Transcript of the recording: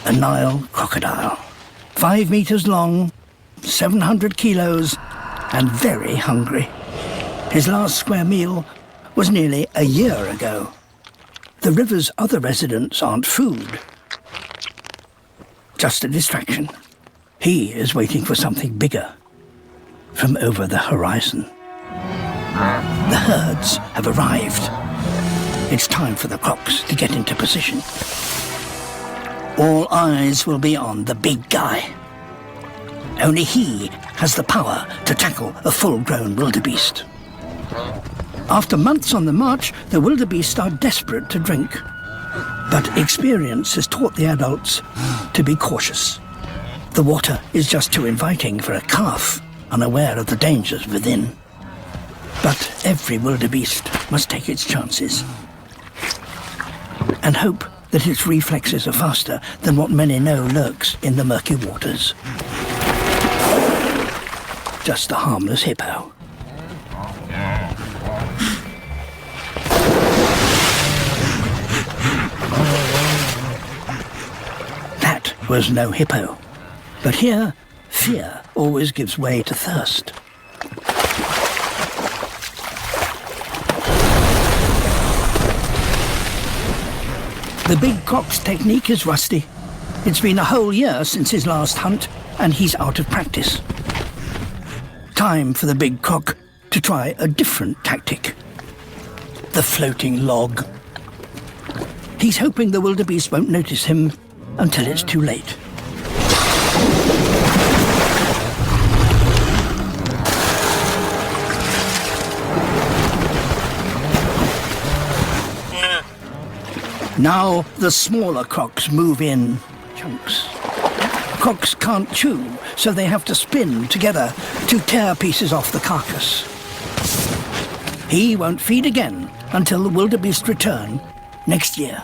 A Nile crocodile. 5 meters long, 700 kilos, and very hungry. His last square meal was nearly a year ago. The river's other residents aren't food, just a distraction. He is waiting for something bigger from over the horizon. The herds have arrived. It's time for the crocs to get into position. All eyes will be on the big guy. Only he has the power to tackle a full-grown wildebeest. After months on the march, the wildebeest are desperate to drink. But experience has taught the adults to be cautious. The water is just too inviting for a calf, unaware of the dangers within. But every wildebeest must take its chances and hope that its reflexes are faster than what many know lurks in the murky waters. Just a harmless hippo. That was no hippo. But here, fear always gives way to thirst. The big croc's technique is rusty. It's been a whole year since his last hunt, and he's out of practice. Time for the big croc to try a different tactic. The floating log. He's hoping the wildebeest won't notice him until it's too late. Now the smaller crocs move in chunks. Crocs can't chew, so they have to spin together to tear pieces off the carcass. He won't feed again until the wildebeest return next year.